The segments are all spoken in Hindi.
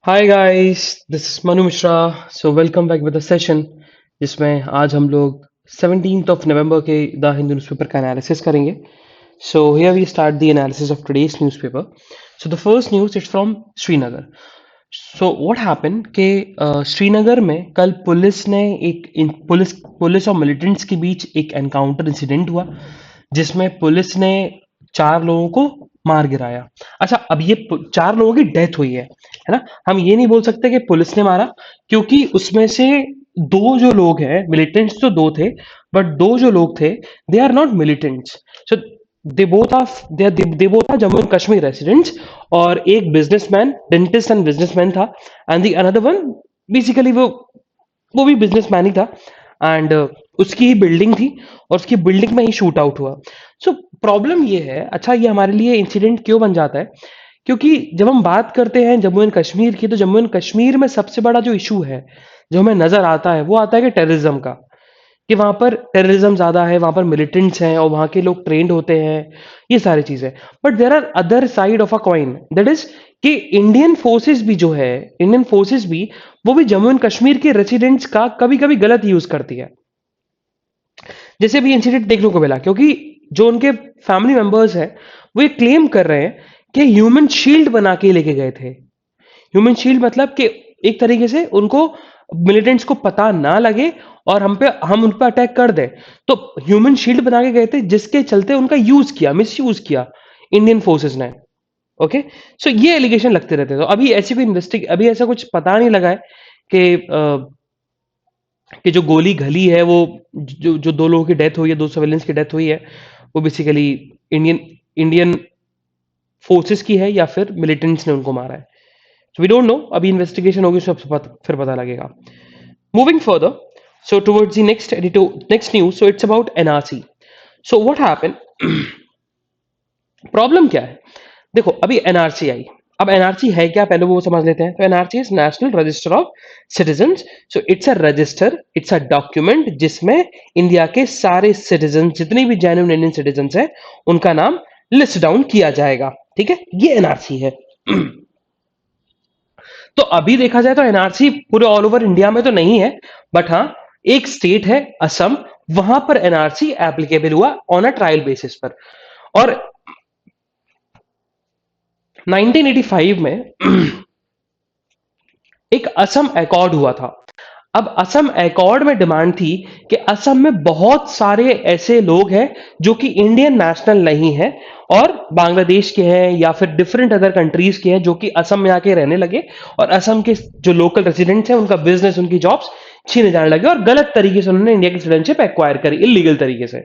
Hi guys, this is Manu Mishra. So welcome back with the session जिसमें आज हम लोग 17th ऑफ नवंबर के द हिंदू न्यूज़पेपर का एनालिसिस करेंगे। So here we start the analysis of today's newspaper. So the first news it's from Srinagar. So what happen कि श्रीनगर में कल पुलिस ने पुलिस और मिलिटेंट्स के बीच एक एनकाउंटर इंसिडेंट हुआ जिसमें पुलिस ने चार लोगों को मार गिराया। अच्छा, अब ये चार लोगों की डेथ हुई है ना। हम ये नहीं बोल सकते कि पुलिस ने मारा, क्योंकि उसमें से दो जो लोग हैं, मिलिटेंट्स तो दो थे, बट दो जो लोग थे they are not militants. So they both are Jammu and Kashmir residents. और एक बिजनेसमैन, डेंटिस्ट एंड बिजनेसमैन था, and the another one basically वो भी बिजनेसमैन ही था। एंड उसकी ही बिल्डिंग थी और उसकी बिल्डिंग में ही शूट आउट हुआ। सो प्रॉब्लम ये है, अच्छा ये हमारे लिए इंसिडेंट क्यों बन जाता है, क्योंकि जब हम बात करते हैं जम्मू एंड कश्मीर की, तो जम्मू एंड कश्मीर में सबसे बड़ा जो इशू है जो हमें नजर आता है वो आता है कि टेररिज्म का, कि वहां पर टेररिज्म ज्यादा है, वहां पर मिलिटेंट्स हैं और वहां के लोग ट्रेंड होते हैं, ये सारी चीजें। But there are other side of a coin, that is कि इंडियन फोर्सेस भी जो है, इंडियन फोर्सेस भी वो भी जम्मू एंड कश्मीर के रेसिडेंट्स का कभी कभी गलत यूज करती है। जैसे भी इंसिडेंट देखने को मिला, क्योंकि जो उनके फैमिली मेंबर्स हैं वो ये क्लेम कर रहे हैं कि ह्यूमन शील्ड बना के लेके गए थे। ह्यूमन शील्ड मतलब कि एक तरीके से उनको मिलिटेंट्स को पता ना लगे और हम उन पे अटैक कर दें। तो ह्यूमन शील्ड बना के गए थे जिसके चलते उनका यूज किया, मिस यूज किया इंडियन फोर्सेस ने। ओके। सो ये एलिगेशन लगते रहते हैं। तो अभी ऐसी कोई अभी ऐसा कुछ पता नहीं लगा है कि जो गोली घली है वो, जो दो लोगों की डेथ हुई है, दो सिविलियंस की डेथ हुई है, वो बेसिकली इंडियन इंडियन फोर्सेस की है या फिर मिलिटेंट्स ने उनको मारा है। सो वी डोंट नो, अभी इन्वेस्टिगेशन होगी, फिर पता लगेगा। Moving further, so towards the next news, so it's about NRC. So what happen, problem क्या है? देखो, अभी एनआरसी आई। अब एनआरसी है क्या, पहले वो समझ लेते हैं। तो NRC is national register of citizens. So it's a resistor, it's a document जिसमें इंडिया के सारे सिटीजन, जितने भी जेन्युइन इंडियन सिटीजन है, उनका नाम लिस्ट डाउन किया जाएगा। ठीक है, ये एनआरसी है। तो अभी देखा जाए तो एनआरसी पूरे ऑल ओवर इंडिया में तो नहीं है, बट हाँ, एक स्टेट है असम, वहां पर एनआरसी एप्लीकेबल हुआ ऑन अ ट्रायल बेसिस पर। और 1985 में एक असम अकॉर्ड हुआ था। अब असम अकॉर्ड में डिमांड थी कि असम में बहुत सारे ऐसे लोग हैं जो कि इंडियन नेशनल नहीं है और बांग्लादेश के हैं या फिर डिफरेंट अदर कंट्रीज के हैं, जो कि असम में आके रहने लगे और असम के जो लोकल रेजिडेंट्स हैं उनका बिजनेस, उनकी जॉब्स छीने जाने लगे और गलत तरीके से उन्होंने इंडिया की सिटीजनशिप एक्वायर करी, इलीगल तरीके से।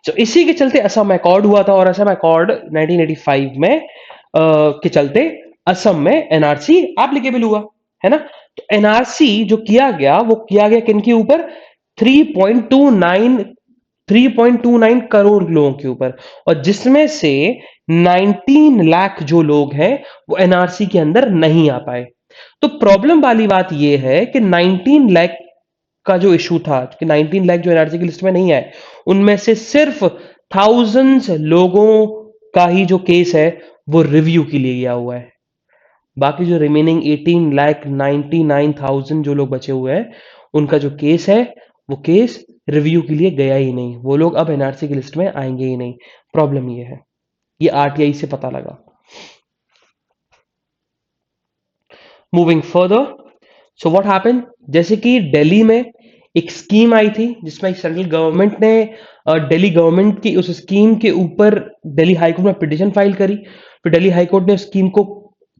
तो इसी के चलते असम अकॉर्ड हुआ था और असम अकॉर्ड 1985 में के चलते असम में एनआरसी एप्लीकेबल हुआ, है ना। तो एनआरसी जो किया गया वो किया गया किनके ऊपर? 3.29 3.29 करोड़ लोगों के ऊपर, और जिसमें से 19 लाख जो लोग हैं वो एनआरसी के अंदर नहीं आ पाए। तो प्रॉब्लम वाली बात यह है कि 19 लाख का जो इशू था कि 19 लाख जो एनआरसी की लिस्ट में नहीं आए, उनमें से सिर्फ थाउजेंड्स लोगों का ही जो केस है वो रिव्यू के लिए गया हुआ है। बाकी जो रिमेनिंग 18,99,000 जो लोग बचे हुए हैं, उनका जो केस है वो केस रिव्यू के लिए गया ही नहीं, वो लोग अब एनआरसी की लिस्ट में आएंगे ही नहीं। प्रॉब्लम ये है, ये आरटीआई से पता लगा। Moving further, so what happen, जैसे कि दिल्ली में एक स्कीम आई थी जिसमें सेंट्रल गवर्नमेंट ने दिल्ली गवर्नमेंट की उस स्कीम के ऊपर दिल्ली हाईकोर्ट में पिटीशन फाइल करी। तो दिल्ली हाईकोर्ट ने स्कीम को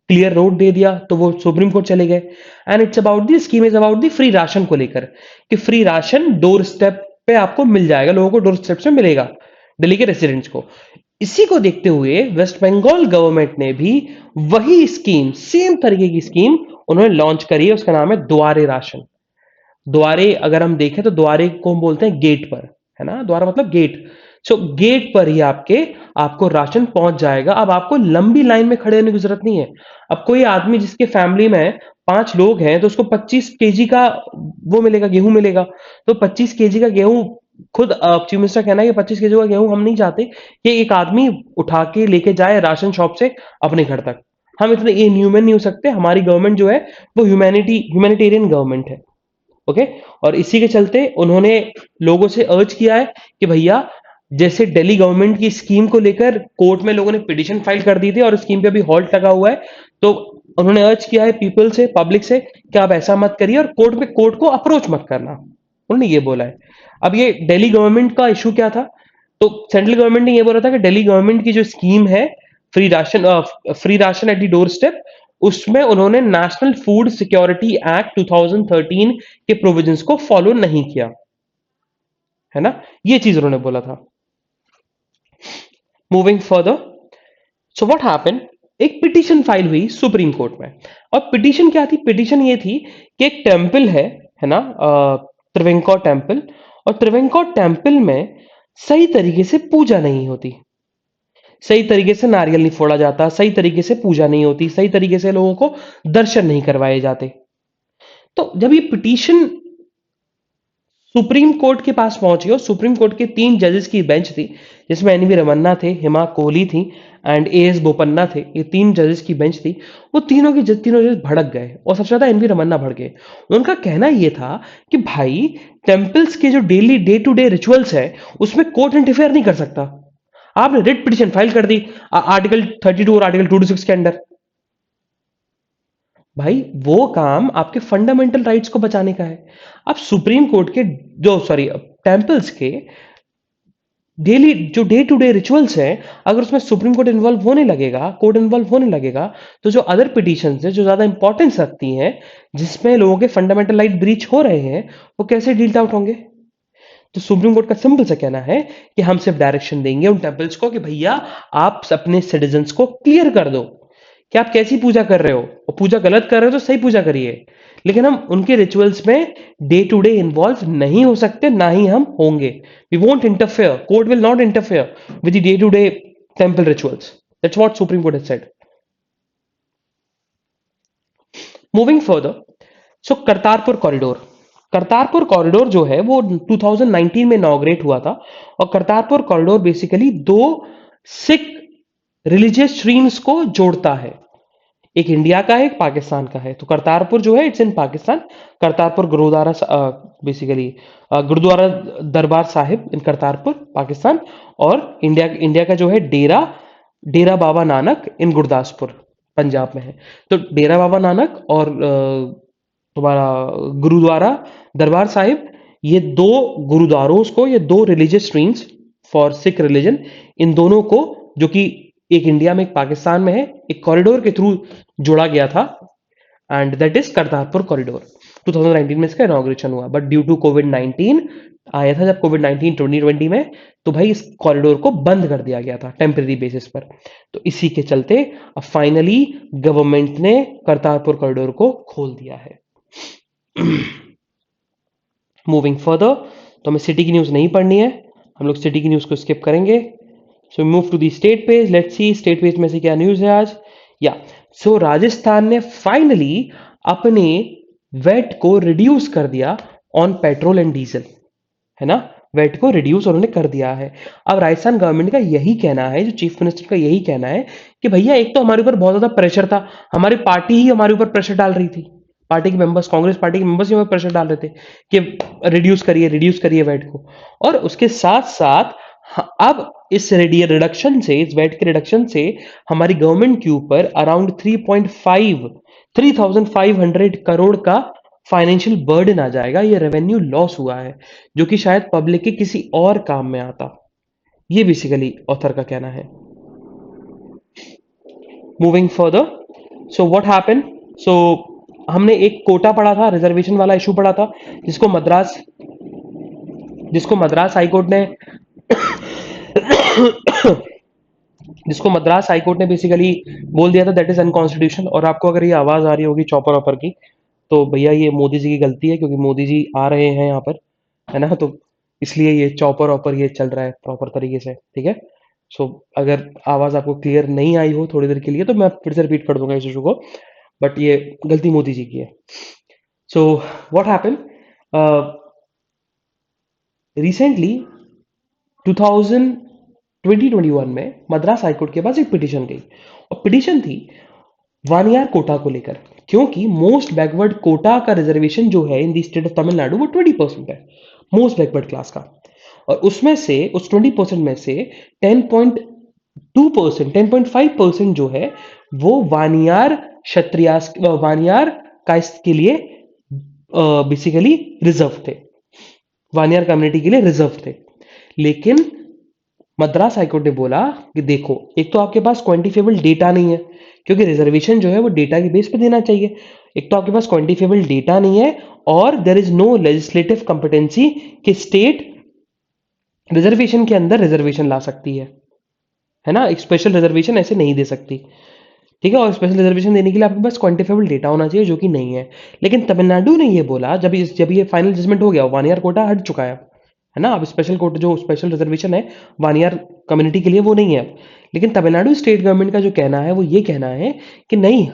क्लियर रोड दे दिया, तो वो सुप्रीम कोर्ट चले गए। And it's about the scheme is about the free ration को लेकर, कि फ्री राशन डोर स्टेप पे आपको मिल जाएगा, लोगों को डोर स्टेप से मिलेगा, दिल्ली के रेसिडेंट्स को। इसी को देखते हुए वेस्ट बंगाल गवर्नमेंट ने भी वही स्कीम, सेम तरीके की स्कीम उन्होंने लॉन्च करी है। उसका नाम है द्वारे राशन। द्वारे अगर हम देखें तो द्वारे को हम बोलते हैं गेट पर, है ना, द्वारा मतलब गेट। सो गेट पर ही आपको राशन पहुंच जाएगा। अब आपको लंबी लाइन में खड़े होने की जरूरत नहीं है। अब कोई आदमी जिसके फैमिली में 5 लोग हैं तो उसको 25 केजी का वो मिलेगा, गेहूं मिलेगा। तो 25 केजी का गेहूं, खुद चीफ मिनिस्टर कहना है कि 25 केजी का गेहूं हम नहीं चाहते कि एक आदमी उठा के लेके जाए राशन शॉप से अपने घर तक। हम इतने इनह्यूमन नहीं हो सकते, हमारी गवर्नमेंट जो है वो ह्यूमैनिटेरियन गवर्नमेंट है। ओके, और इसी के चलते उन्होंने लोगों से अर्ज किया है कि भैया, जैसे दिल्ली गवर्नमेंट की स्कीम को लेकर कोर्ट में लोगों ने पिटीशन फाइल कर दी थी और स्कीम पे अभी हॉल्ट लगा हुआ है, तो उन्होंने अर्ज किया है पीपल से, पब्लिक से, कि आप ऐसा मत करिए और कोर्ट को अप्रोच मत करना। उन्होंने ये बोला है। अब ये दिल्ली गवर्नमेंट का इशू क्या था? तो सेंट्रल गवर्नमेंट ने ये बोला था कि दिल्ली गवर्नमेंट की जो स्कीम है, free ration at the door step, उसमें उन्होंने नेशनल फूड सिक्योरिटी एक्ट 2013 के प्रोविजंस को फॉलो नहीं किया, है ना? ये चीज उन्होंने बोला था। Moving further, so what happened, एक पिटीशन फाइल हुई सुप्रीम कोर्ट में। और पिटीशन क्या थी? पिटीशन ये थी कि एक टेम्पल है ना, त्रिवेंकोर टेम्पल, और त्रिवेंकोर टेम्पल में सही तरीके से पूजा नहीं होती, सही तरीके से नारियल नहीं फोड़ा जाता, सही तरीके से पूजा नहीं होती, सही तरीके से लोगों को दर्शन नहीं करवाए जाते। तो जब ये पिटीशन सुप्रीम कोर्ट के पास पहुंची और सुप्रीम कोर्ट के 3 जजेस की बेंच थी, जिसमें एनवी रमन्ना थे, हिमा कोहली थी एंड एएस बोपन्ना थे, ये 3 जजेस की बेंच थी, वो तीनों जज भड़क गए और सबसे ज्यादा एनवी रमन्ना भड़क गए। उनका कहना ये था कि भाई, टेम्पल्स के जो daily day to day rituals है, उसमें कोर्ट इंटरफेयर नहीं कर सकता। आपने रिट पिटीशन फाइल कर दी आर्टिकल 32 और आर्टिकल 226 के अंडर। भाई, वो काम आपके फंडामेंटल राइट्स को बचाने का है। अब सुप्रीम कोर्ट के जो सॉरी टेम्पल्स के डेली जो डे टू डे रिचुअल्स हैं, अगर उसमें सुप्रीम कोर्ट इन्वॉल्व होने लगेगा, कोर्ट इन्वॉल्व होने लगेगा, तो जो अदर पिटीशंस है जो ज्यादा इंपॉर्टेंस रखती हैं, जिसमें लोगों के फंडामेंटल राइट ब्रीच हो रहे हैं, वो कैसे डील आउट होंगे? तो सुप्रीम कोर्ट का सिंपल सा कहना है कि हम सिर्फ डायरेक्शन देंगे उन टेम्पल्स को कि भैया, आप अपने सिटीजन्स को क्लियर कर दो कि आप कैसी पूजा कर रहे हो, और पूजा गलत कर रहे हो तो सही पूजा करिए, लेकिन हम उनके रिचुअल्स में डे टू डे इन्वॉल्व नहीं हो सकते, ना ही हम होंगे। We won't interfere, court will not interfere with the day to day temple rituals. That's what supreme court has said. Moving further, so Kartarpur corridor जो है वो 2019 में इनॉग्रेट हुआ था। और Kartarpur corridor basically 2 Sikh religious streams को जोड़ता है, एक इंडिया का है, एक पाकिस्तान का है। तो करतारपुर जो है it's in Pakistan. Kartarpur gurdwara, basically gurdwara Darbar Sahib इन करतारपुर पाकिस्तान, और इंडिया का जो है डेरा बाबा नानक इन गुरदासपुर पंजाब में है। तो डेरा बाबा नानक और तुम्हारा गुरुद्वारा दरबार साहिब, ये 2 गुरुद्वारों को, ये 2 religious streams for Sikh religion, इन दोनों को, जो कि एक इंडिया में एक पाकिस्तान में है, एक कॉरिडोर के थ्रू जोड़ा गया था, and that is Kartarpur corridor. 2019 में इसका इनॉग्रेशन हुआ, बट ड्यू टू कोविड-19 आया था, जब कोविड-19 2020 में, तो भाई इस कॉरिडोर को बंद कर दिया गया था टेम्परेरी बेसिस पर। तो इसी के चलते अब फाइनली गवर्नमेंट ने करतारपुर कॉरिडोर को खोल दिया है। मूविंग फर्दर, तो हमें सिटी की न्यूज नहीं पढ़नी है, हम लोग सिटी की न्यूज को स्किप करेंगे। So move to the state page, let's see state page में से क्या न्यूज है आज। या सो राजस्थान ने फाइनली अपने वेट को रिड्यूस कर दिया ऑन पेट्रोल एंड डीजल, है ना? वेट को रिड्यूस उन्होंने कर दिया है। अब राजस्थान गवर्नमेंट का यही कहना है, जो चीफ मिनिस्टर का यही कहना है कि भैया, एक तो हमारे ऊपर बहुत ज्यादा प्रेशर था, हमारी पार्टी ही हमारे ऊपर प्रेशर डाल रही थी, पार्टी के मेंबर्स, कांग्रेस पार्टी के मेंबर्स ही हमें प्रेशर डाल रहे थे कि रिड्यूस करिए वेट को। और उसके साथ साथ अब इस रिडक्शन से, इस वेट के रिडक्शन से हमारी गवर्नमेंट के ऊपर अराउंड 3,500 करोड़ का फाइनेंशियल बर्डन आ जाएगा। ये रेवेन्यू लॉस हुआ है, जो कि शायद पब्लिक के किसी और काम में आता। ये बेसिकली ऑथर का कहना है। Moving further, so what happened, so हमने एक कोटा पढ़ा था, रिजर्वेशन वाला इशू पढ़ा था, जिसको मद्रास हाईकोर्ट ने जिसको मद्रास हाईकोर्ट ने बेसिकली बोल दिया था दैट इज अनकॉन्स्टिट्यूशन। और आपको अगर ये आवाज आ रही होगी चॉपर ऑपर की, तो भैया ये मोदी जी की गलती है, क्योंकि मोदी जी आ रहे हैं यहाँ पर, है ना? तो इसलिए ये चॉपर ऑपर ये चल रहा है प्रॉपर तरीके से, ठीक है? सो अगर आवाज आपको क्लियर नहीं आई हो थोड़ी देर के लिए, तो मैं फिर से रिपीट कर दूंगा इस इशू को, बट ये गलती मोदी जी की है। सो व्हाट हैपेंड, रिसेंटली 2021 में मद्रास हाईकोर्ट के पास एक पिटीशन गई, और पिटीशन थी वानियार कोटा को लेकर, क्योंकि मोस्ट बैकवर्ड कोटा का रिजर्वेशन जो है in the state of Tamil Nadu वो 20% है, मोस्ट बैकवर्ड क्लास का। और उसमें से उस 20% में से 10.2%, 10.5% जो है वो वानियार क्षत्रियास, वानियार कास्ट के लिए बेसिकली रिजर्व थे, वानियार कम्युनिटी के लिए रिजर्व थे। लेकिन मद्रास हाईकोर्ट ने बोला कि देखो, एक तो आपके पास क्वांटिफिकेबल डेटा नहीं है, क्योंकि रिजर्वेशन जो है वो डेटा के बेस पे देना चाहिए। एक तो आपके पास क्वांटिफिकेबल डेटा नहीं है, और there is no legislative competency कि स्टेट रिजर्वेशन के अंदर रिजर्वेशन ला सकती है ना। एक स्पेशल रिजर्वेशन ऐसे नहीं दे सकती, ठीक है। और स्पेशल रिजर्वेशन देने के लिए आपके पास क्वांटिफाइबल डेटा होना चाहिए, जो कि नहीं है। लेकिन तमिलनाडु ने ये बोला, जब ये फाइनल जजमेंट हो गया, वन ईयर कोटा हट चुका है ना। अब स्पेशल कोटा, जो स्पेशल रिजर्वेशन है वन ईयर कम्युनिटी के लिए, वो नहीं है। लेकिन तमिलनाडु स्टेट गवर्नमेंट का जो कहना है वो ये कहना है कि नहीं,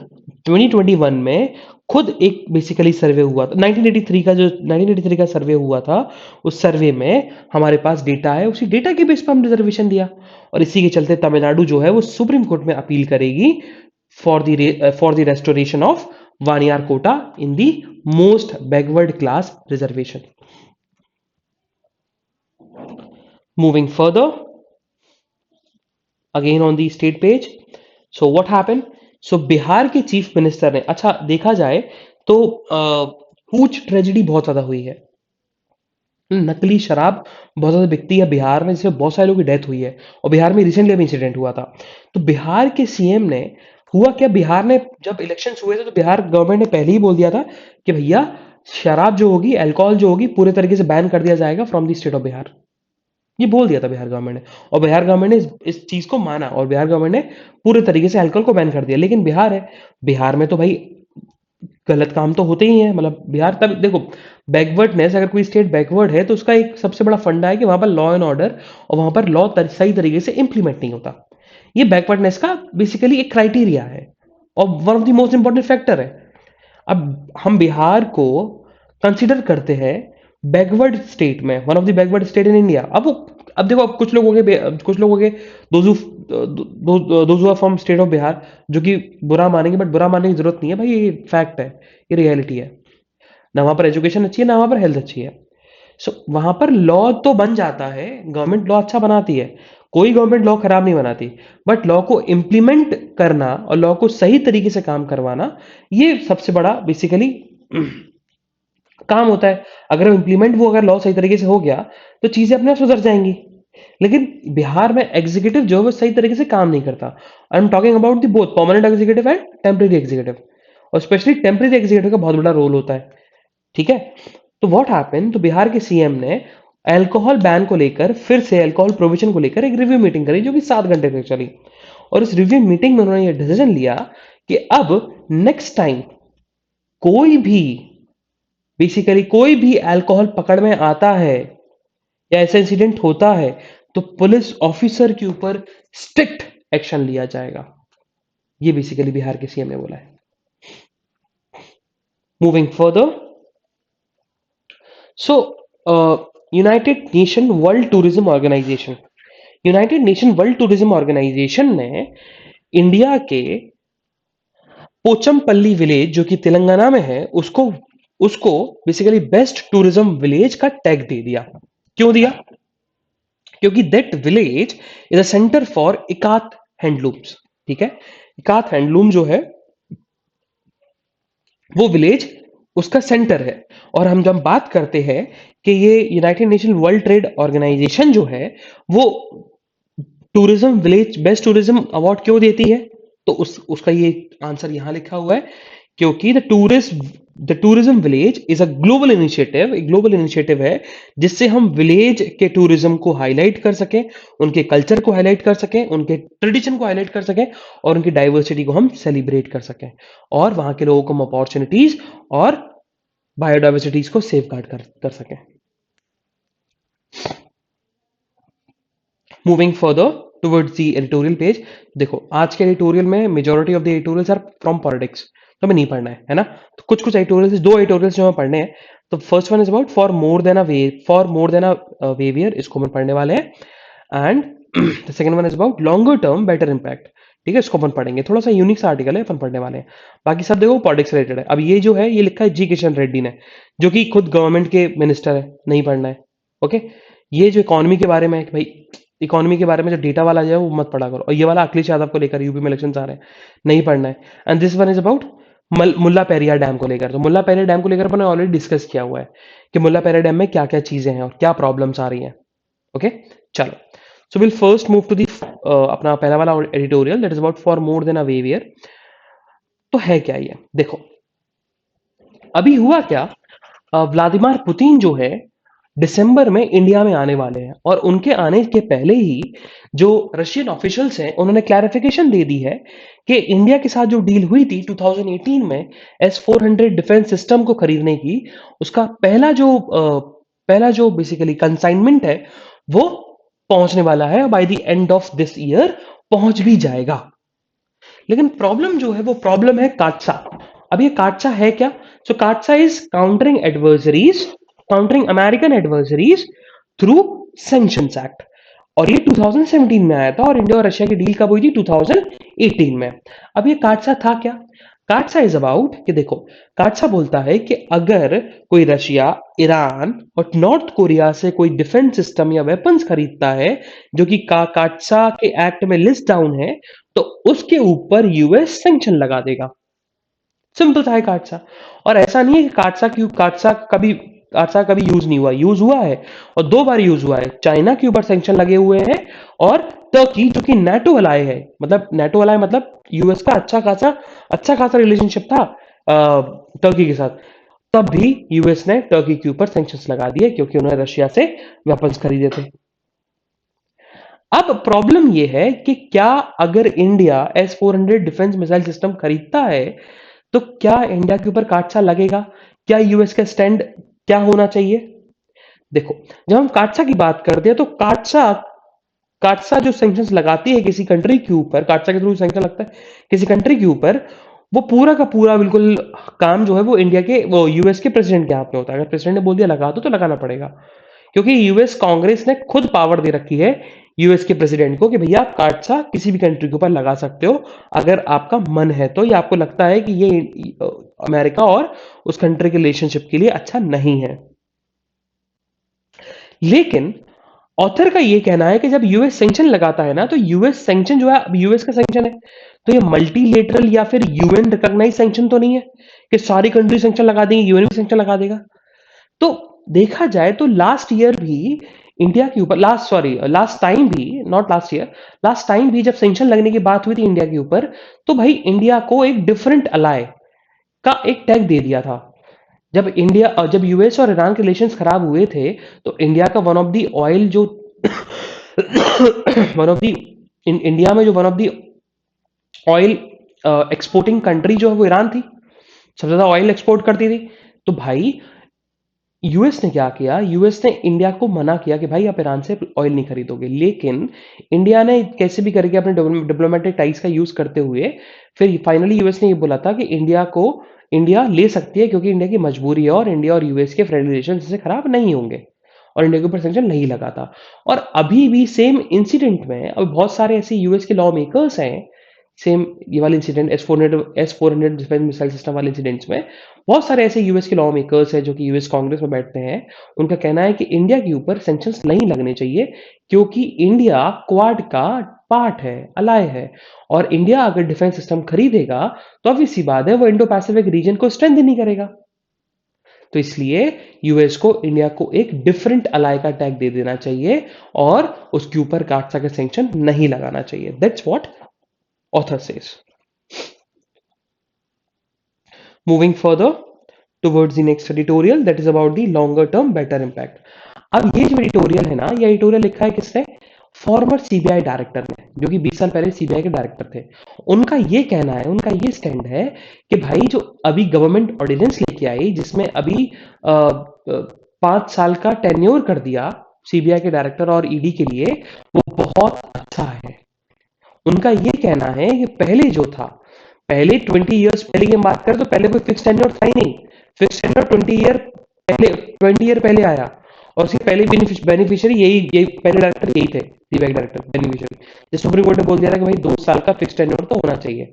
2021 में खुद एक बेसिकली सर्वे हुआ था, 1983 का सर्वे हुआ था। उस सर्वे में हमारे पास डेटा है, उसी डेटा के बेस पर हम रिजर्वेशन दिया। और इसी के चलते तमिलनाडु जो है वो सुप्रीम कोर्ट में अपील करेगी for the restoration of Vaniar quota in the most backward class reservation. Moving further, again on the state page. So what happened? So Bihar के चीफ मिनिस्टर ने, अच्छा देखा जाए तो हूच ट्रेजेडी बहुत ज्यादा हुई है, नकली शराब बहुत ज्यादा बिकती है बिहार में, जिसमें बहुत सारे लोगों की डेथ हुई है। और बिहार में रिसेंटली अभी इंसिडेंट हुआ था। तो बिहार के सीएम ने, हुआ क्या, बिहार ने जब इलेक्शन हुए थे तो बिहार गवर्नमेंट ने पहले ही बोल दिया था कि भैया शराब जो होगी, अल्कोहल जो होगी, पूरे तरीके से बैन कर दिया जाएगा from the state of Bihar. ये बोल दिया था बिहार गवर्नमेंट ने, और बिहार गवर्नमेंट ने इस चीज को माना, और बिहार गवर्नमेंट ने पूरे तरीके से अल्कोहल को बैन कर दिया। लेकिन बिहार है, बिहार में तो भाई गलत काम तो होते ही हैं। मतलब बिहार, तब देखो, बैकवर्डनेस, अगर कोई स्टेट बैकवर्ड है तो उसका एक सबसे बड़ा फंडा है कि वहां पर लॉ एंड ऑर्डर और वहां पर लॉ सही तरीके से इंप्लीमेंट नहीं होता। ये बैकवर्डनेस का बेसिकली एक क्राइटेरिया है, और one of the most important factor है। अब हम बिहार को कंसिडर करते हैं बैकवर्ड स्टेट में, one of the backward state in India. अब देखो, अब कुछ लोग हो गए those from state of Bihar, जो कि बुरा मानेंगे, बट बुरा मानने की जरूरत नहीं है भाई, ये फैक्ट है, ये रियलिटी है। ना वहां पर एजुकेशन अच्छी है, ना वहां पर हेल्थ अच्छी है। सो वहां पर लॉ तो बन जाता है, गवर्नमेंट लॉ अच्छा बनाती है, कोई गवर्नमेंट लॉ खराब नहीं बनाती। बट लॉ को इम्प्लीमेंट करना और लॉ को सही तरीके से काम करवाना, ये सबसे बड़ा बेसिकली काम होता है। अगर इम्प्लीमेंट वो अगर लॉ सही तरीके से हो गया तो चीजें अपने आप सुधर जाएंगी। लेकिन बिहार में एग्जीक्यूटिव जो है वो सही तरीके से काम नहीं करता। I am talking about the both permanent executive and temporary executive, और स्पेशली टेम्परेरी एग्जीक्यूटिव का बहुत बड़ा रोल होता है, ठीक है। तो व्हाट हैपन, तो बिहार के सीएम ने अल्कोहल बैन को लेकर, फिर से अल्कोहल प्रोविजन को लेकर एक रिव्यू मीटिंग करी, जो कि 7 घंटे तक चली। और इस रिव्यू मीटिंग में उन्होंने ये डिसीजन लिया कि अब नेक्स्ट टाइम कोई भी, बेसिकली कोई भी अल्कोहल पकड़ में आता है या ऐसा इंसिडेंट होता है, तो पुलिस ऑफिसर के ऊपर स्ट्रिक्ट एक्शन लिया जाएगा। ये बेसिकली बिहार के सीएम ने बोला है। Moving further, so United nation World Tourism Organization, United nation World Tourism Organization ने इंडिया के पोचमपल्ली विलेज, जो कि तेलंगाना में है, उसको उसको बेसिकली बेस्ट टूरिज्म विलेज का टैग दे दिया। क्यों दिया? क्योंकि that village is a centre for ikat handlooms, ठीक है। इकात हैंडलूम जो है वो विलेज उसका सेंटर है। और हम जब बात करते हैं कि ये united nation world trade organisation जो है वो tourism village best tourism award क्यों देती है, तो उसका ये आंसर यहां लिखा हुआ है। क्योंकि the tourism village is a global initiative, एक ग्लोबल इनिशिएटिव है जिससे हम विलेज के टूरिज्म को हाईलाइट कर सकें, उनके कल्चर को हाईलाइट कर सकें, उनके ट्रेडिशन को हाईलाइट कर सकें, और उनकी डाइवर्सिटी को हम सेलिब्रेट कर सकें, और वहां के लोगों को हम अपॉर्चुनिटीज और बायोडाइवर्सिटीज को सेफ गार्ड कर सकें। Moving further towards the editorial page, देखो आज के एडिटोरियल में majority of the editorials are from politics, तो हमें नहीं पढ़ना है ना। तो कुछ कुछ एडिटोरियल्स, दो एडिटोरियल्स जो हमें पढ़ने हैं। तो first one is about for more than a waiver, इसको हम पढ़ने वाले हैं। And the second one is about longer term better impact, ठीक है, इसको अपन पढ़ेंगे, थोड़ा सा यूनिक सा आर्टिकल है, अपन पढ़ने वाले हैं। बाकी सब देखो पॉलिटिक्स रिलेटेड है। अब ये जो है ये लिखा है जी किशन रेड्डी ने, जो कि खुद गवर्नमेंट के मिनिस्टर है, नहीं पढ़ना है। ओके, ये जो इकोनॉमी के बारे में है कि भाई इकोनॉमी के बारे में जो डेटा वाला जो है वो मत पढ़ा करो, और ये वाला अखिलेश यादव को लेकर यूपी में इलेक्शन आ रहे हैं, नहीं पढ़ना है। And this one is about Mulla Periyar dam को लेकर। तो मुल्ला पेरियार डैम को लेकर अपन ने ऑलरेडी डिस्कस किया हुआ है कि मुल्ला पेरियार डैम में क्या क्या चीजें हैं और क्या प्रॉब्लम्स आ रही हैं। ओके, चलो, so will first move to the अपना पहला वाला editorial, that is about for more than a waiver. तो है क्या ये, देखो अभी हुआ क्या, व्लादिमीर पुतिन जो है दिसंबर में इंडिया में आने वाले हैं, और उनके आने के पहले ही जो रशियन ऑफिशियल्स हैं उन्होंने क्लैरिफिकेशन दे दी है कि इंडिया के साथ जो डील हुई थी 2018 में S-400 डिफेंस सिस्टम को खरीदने की, उसका पहला जो बेसिकली कंसाइनमेंट है वो पहुंचने वाला है, by the end of this year पहुंच भी जाएगा। लेकिन प्रॉब्लम जो है वो प्रॉब्लम है काटसा। अब ये काटसा है क्या? So CAATSA is countering American adversaries through sanctions act, और ये 2017 में आया था, और इंडिया और रशिया की डील कब हुई थी? 2018 में। अब ये काटसा था क्या? काटसा इज अबाउट कि देखो, काटसा बोलता है कि अगर कोई रशिया, ईरान और नॉर्थ कोरिया से कोई डिफेंस सिस्टम या वेपन्स खरीदता है जो कि काटसा के एक्ट में लिस्ट डाउन है, तो उसके ऊपर यूएस सैंक्शन लगा देगा। सिंपल था काटसा। और ऐसा नहीं है कि काटसा कभी यूज नहीं हुआ, यूज हुआ है, और 2 बार यूज हुआ है। चाइना के ऊपर सैंक्शन लगे हुए हैं, और टर्की जो कि नाटो अलाय है, मतलब नाटो अलाय मतलब यूएस का अच्छा खासा रिलेशनशिप था टर्की के साथ, तब भी यूएस ने टर्की के ऊपर सैंक्शंस लगा दिए क्योंकि उन्होंने रशिया से वेपन्स खरीदे थे। अब प्रॉब्लम यह है कि क्या अगर India S-400 defence missile system खरीदता है तो क्या इंडिया के ऊपर काटसा लगेगा? क्या यूएस का स्टैंड क्या होना चाहिए? देखो, जब हम काटसा की बात करते हैं तो काटसा काटसा जो सैंक्शंस लगाती है किसी कंट्री के ऊपर, काटसा के थ्रू सैंक्शन लगता है किसी कंट्री के ऊपर, वो पूरा का पूरा बिल्कुल काम जो है वो इंडिया के वो यूएस के प्रेसिडेंट के हाथ में होता है। अगर प्रेसिडेंट ने बोल दिया लगा दो तो लगाना पड़ेगा, क्योंकि यूएस कांग्रेस ने खुद पावर दे रखी है यूएस के प्रेसिडेंट को कि भैया आप काटसा किसी भी कंट्री के ऊपर लगा सकते हो अगर आपका मन है तो, या आपको लगता है कि ये अमेरिका और उस कंट्री के रिलेशनशिप के लिए अच्छा नहीं है। लेकिन ऑथर का ये कहना है कि जब यूएस सैंक्शन लगाता है ना, तो यूएस सैंक्शन जो है, अब यूएस का सैंक्शन है तो ये मल्टीलेटरल या फिर यूएन रिकॉग्नाइज सैंक्शन तो नहीं है कि सारी कंट्री सैंक्शन लगा देंगी, यूएन भी सैंक्शन लगा देगा। तो देखा जाए तो लास्ट ईयर भी इंडिया के ऊपर, लास्ट टाइम भी, not last year, last time भी जब सैंक्शन लगने की बात हुई थी इंडिया के ऊपर, तो भाई इंडिया को एक डिफरेंट अलाय का एक टैग दे दिया था। जब यूएस और ईरान के रिलेशंस खराब हुए थे, तो इंडिया का वन ऑफ द ऑयल जो वन ऑफ द इंडिया में जो one of the oil exporting country जो है वो ईरान थी, सबसे ज्यादा ऑयल एक्सपोर्ट करती थी। तो भाई यूएस ने क्या किया, यूएस ने इंडिया को मना किया कि भाई आप ईरान से ऑयल नहीं खरीदोगे, लेकिन इंडिया ने कैसे भी करके अपने डिप्लोमेटिक टाइज का यूज करते हुए फिर फाइनली यूएस ने ये बोला था कि इंडिया ले सकती है क्योंकि इंडिया की मजबूरी है, और इंडिया और यूएस के फ्रेंड रिलेशन इससे खराब नहीं होंगे, और इंडिया के ऊपर सैंक्शन नहीं लगा था। और अभी भी सेम इंसिडेंट में अब बहुत सारे ऐसे यूएस के लॉ मेकर्स हैं, सेम ये वाले incident S-400 defence missile system वाले इंसिडेंट्स में बहुत सारे ऐसे यूएस के लॉ मेकर्स हैं जो कि यूएस कांग्रेस में बैठते हैं। उनका कहना है कि इंडिया के ऊपर सैंक्शंस नहीं लगने चाहिए क्योंकि इंडिया क्वाड का पार्ट है, अलाय है, और इंडिया अगर डिफेंस सिस्टम खरीदेगा तो ऑब्वियस सी बात है वो इंडो पैसिफिक रीजन को स्ट्रेंथन नहीं करेगा। तो इसलिए यूएस को इंडिया को एक डिफरेंट अलाय का टैग दे देना चाहिए और उसके ऊर काटसा का सैंक्शन नहीं लगाना चाहिए। That's what author says. Moving further towards the next editorial, that is about the longer term better impact. अब ये जो एडिटोरियल है ना, ये एडिटोरियल लिखा है किसने? फॉर्मर सीबीआई डायरेक्टर ने, जो कि 20 साल पहले सीबीआई के डायरेक्टर थे। उनका ये कहना है, उनका ये स्टैंड है कि भाई जो अभी गवर्नमेंट ऑर्डिनेंस लेके आई जिसमें अभी 5 साल का टेन्योर कर दिया सीबीआई के डायरेक्टर और ईडी के लिए, वो बहुत अच्छा है। उनका ये कहना है कि पहले जो था, पहले 20 इयर्स पहले की बात करें तो पहले कोई फिक्स टेन्योर था ही नहीं। फिक्स टेन्योर 20 ईयर पहले आया, और उसके पहले बेनिफिशियरी यही यही पहले डायरेक्टर यही थे, सीबीआई डायरेक्टर बेनिफिशियरी। जो सुप्रीम कोर्ट ने बोल दिया था कि भाई 2 साल का फिक्स टेन्योर तो होना चाहिए।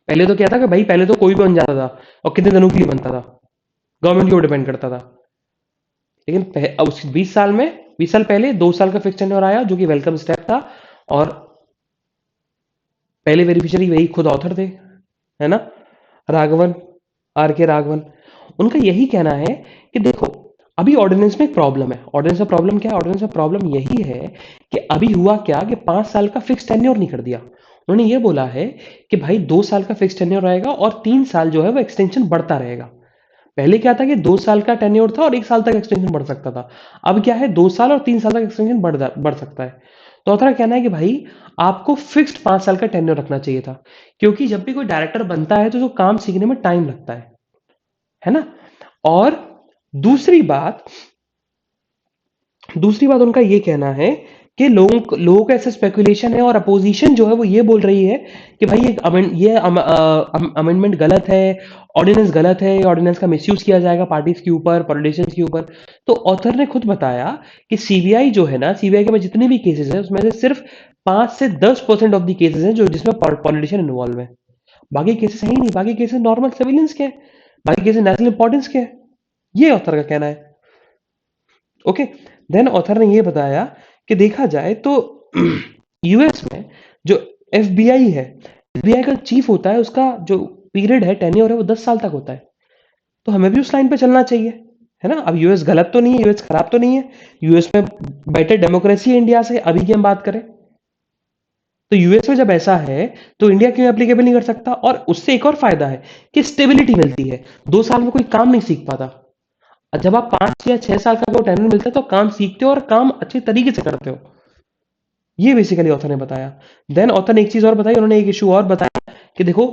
पहले तो क्या था कि भाई पहले तो कोई भी बन जाता था और कितने दिनों के लिए बनता था, गवर्नमेंट के ऊपर डिपेंड करता था। लेकिन अब उस 20 साल में, 20 साल पहले 2 साल का फिक्स टेन्योर आया, जो कि वेलकम स्टेप था। और पहले बेनिफिशियरी वही खुद ऑथर थे, है ना, राघवन, आर के राघवन। उनका यही कहना है कि देखो, अभी ऑर्डिनेंस में एक प्रॉब्लम है। ऑर्डिनेंस में प्रॉब्लम क्या है? ऑर्डिनेंस में प्रॉब्लम यही है कि अभी हुआ क्या कि 5 साल का फिक्स टेन्योर नहीं कर दिया। उन्होंने ये बोला है कि भाई 2 साल का फिक्स टेन्योर रहेगा और 3 साल जो है वो एक्सटेंशन बढ़ता रहेगा। पहले क्या था कि 2 साल का टेन्योर था और 1 साल तक एक्सटेंशन बढ़ सकता था। अब क्या है, 2 साल और 3 साल तक एक्सटेंशन बढ़ सकता है। तो हमारा कहना है कि भाई आपको फिक्स्ड 5 साल का टेन्योर रखना चाहिए था, क्योंकि जब भी कोई डायरेक्टर बनता है तो जो काम सीखने में टाइम लगता है ना। और दूसरी बात दूसरी बात उनका ये कहना है कि लोगों का ऐसा स्पेकुलेशन है और अपोजिशन जो है वो ये बोल रही है कि भाई ये अमेंडमेंट गलत है, ऑर्डिनेंस गलत है, ऑर्डिनेंस का मिसयूज किया जाएगा पार्टीज के ऊपर, पॉलिटिशियंस के ऊपर। तो ऑथर ने खुद बताया कि सीबीआई जो है ना, सीबीआई के में जितने भी केसेस हैं उसमें से सिर्फ 5 से 10% ऑफ द केसेस हैं जो जिसमें पॉलिटिशियन इन्वॉल्व है। बाकी केसेस है ही नहीं, बाकी केसेस नॉर्मल सिविलियंस के हैं, बाकी केसेस नेशनल इंपॉर्टेंस के हैं। ये ऑथर का कहना है। ओके, देन ऑथर ने ये बताया कि देखा जाए तो यूएस में जो एफबीआई है, एफबीआई का चीफ होता है, उसका जो पीरियड है, टेन्योर है, वो 10 साल तक होता है। तो हमें भी उस लाइन पे चलना चाहिए, है ना। अब यूएस गलत तो नहीं है, यूएस खराब तो नहीं है, यूएस में बेटर डेमोक्रेसी है इंडिया से, अभी की हम बात करें तो यूएस में जब ऐसा है तो इंडिया क्यों एप्लीकेबल नहीं कर सकता। और उससे एक और फायदा है कि स्टेबिलिटी मिलती है। 2 साल में कोई काम नहीं सीख पाता, और जब आप 5 या 6 साल का आपको टेन्योर मिलता है तो काम सीखते हो और काम अच्छे तरीके से करते हो। ये बेसिकली ऑथर ने बताया। देन ऑथर ने एक चीज और बताई, उन्होंने एक इशू और बताया कि देखो,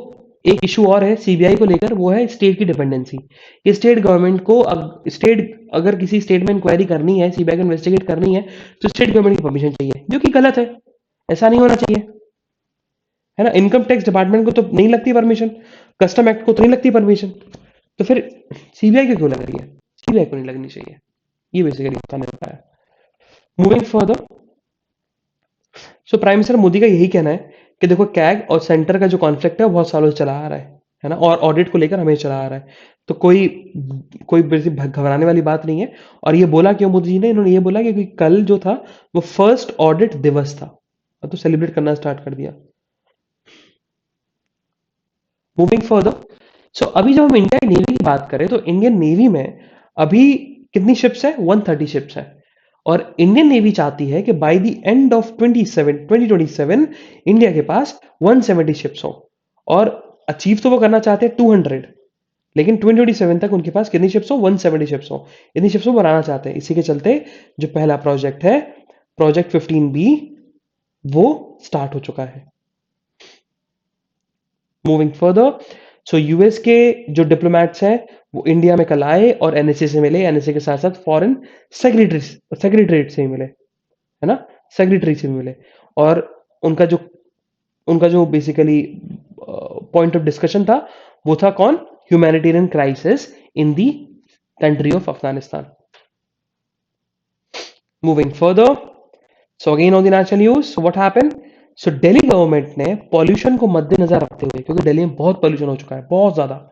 एक इशू और है सीबीआई को लेकर, वो है स्टेट की डिपेंडेंसी। ये स्टेट गवर्नमेंट को स्टेट अगर किसी स्टेट में इंक्वायरी करनी है, सीबीआई को इन्वेस्टिगेट करनी है, तो स्टेट गवर्नमेंट की परमिशन चाहिए, जो कि गलत है। ऐसा नहीं होना चाहिए, है ना। इनकम टैक्स डिपार्टमेंट को तो नहीं लगती परमिशन, कस्टम एक्ट को तो नहीं लगती परमिशन, तो फिर सीबीआई को क्यों लग रही है? सीबीआई को नहीं लगनी चाहिए। ये बेसिकली ऑथर ने बताया। Moving further, so prime minister Modi का यही कहना है कि देखो, कैग और सेंटर का जो कॉन्फ्लिक्ट है वो बहुत सालों से चला आ रहा है ना, और ऑडिट को लेकर हमें चला आ रहा है। तो कोई कोई वैसी घबराने वाली बात नहीं है। और ये बोला क्यों मोदी जी ने? इन्होंने ये बोला कि कल जो था वो फर्स्ट ऑडिट दिवस था, तो सेलिब्रेट करना स्टार्ट कर दिया। मूविंग फर्दर, सो अभी जब हम इंडिया की नेवी की बात करें तो इंडियन नेवी में अभी कितनी शिप्स है? 130 शिप्स है। और इंडियन नेवी चाहती है कि by the end of 2027 India के पास 170 शिप्स हो। और अचीव तो वो करना चाहते हैं 200, लेकिन 2027 तक उनके पास कितनी शिप्स हो? 170 शिप्स हो। इतनी शिप्स वो बनाना चाहते हैं। इसी के चलते जो पहला प्रोजेक्ट है, प्रोजेक्ट 15B, वो स्टार्ट हो चुका है। मूविंग फर्दर, सो यूएस के जो डिप्लोमेट्स हैं वो इंडिया में कल आए और एनएसए से मिले, एनएसए के साथ साथ फॉरेन सेक्रेटरीट से भी मिले, है ना, सेक्रेटरी से भी मिले। और उनका जो उनका जो बेसिकली पॉइंट ऑफ डिस्कशन था वो था कौन? Humanitarian crisis in the country of Afghanistan. Moving further, so again on the national news, what happened? So Delhi government ने पॉल्यूशन को मद्देनजर रखते हुए, क्योंकि दिल्ली में बहुत पॉल्यूशन हो चुका है, बहुत ज्यादा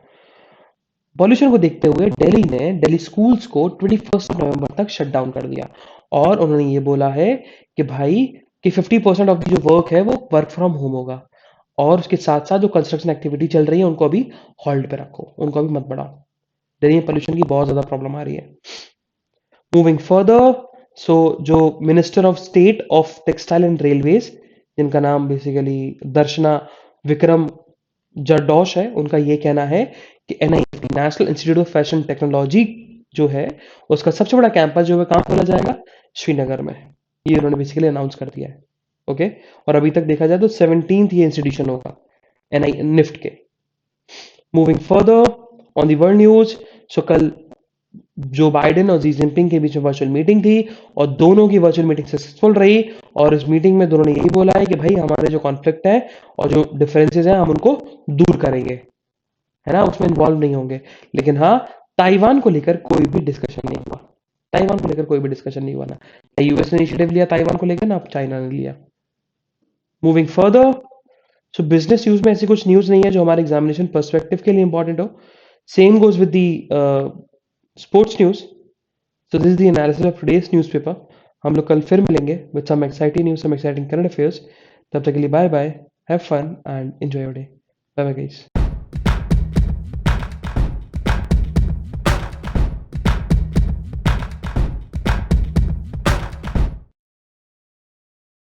पॉल्यूशन को देखते हुए, दिल्ली स्कूल्स को 21 नवंबर तक शट डाउन कर दिया। और उन्होंने ये बोला है कि भाई कि 50% ऑफ द जो वर्क है वो वर्क फ्रॉम होम होगा। और उसके साथ साथ जो कंस्ट्रक्शन एक्टिविटी चल रही है उनको अभी होल्ड पे रखो, उनको अभी मत बढ़ाओ। दिल्ली में पोल्यूशन की बहुत ज्यादा प्रॉब्लम आ रही है। मूविंग फर्दर, सो जो minister of state of textile and railways, जिनका नाम बेसिकली दर्शना विक्रम जरदोश है, उनका ये कहना है कि NIFT, national institute of fashion technology जो है, उसका सबसे बड़ा कैंपस जो है कहाँ खोला जाएगा? श्रीनगर में। ये उन्होंने बेसिकली अनाउंस कर दिया है। ओके, और अभी तक देखा जाए तो 17th ये इंस्टीट्यूशन होगा एनआई निफ्ट के। Moving further on the world news, so कल जो बाइडेन और जी जिनपिंग के बीच में वर्चुअल मीटिंग थी और दोनों की वर्चुअल मीटिंग सक्सेसफुल रही। और इस मीटिंग में दोनों ने यही बोला है कि भाई हमारे जो कॉन्फ्लिक्ट है और जो डिफरेंसेस हैं हम उनको दूर करेंगे, है ना, उसमें इन्वॉल्व नहीं होंगे। लेकिन हाँ, ताइवान को लेकर कोई भी डिस्कशन नहीं हुआ। ताइवान को लेकर कोई भी डिस्कशन नहीं हुआ ना यूएस ने इनिशिएटिव लिया ताइवान को लेकर ना चाइना ने लिया। मूविंग फर्दर, सो बिजनेस न्यूज में ऐसी कुछ न्यूज नहीं है जो हमारे एग्जामिनेशन पर्सपेक्टिव के लिए इंपॉर्टेंट हो। Same goes with the sports news. So this is the analysis of today's newspaper. हम लोग कल फिर मिलेंगे with some exciting news, some exciting current affairs. तब तक के लिए bye bye, have fun and enjoy your day. Bye bye guys.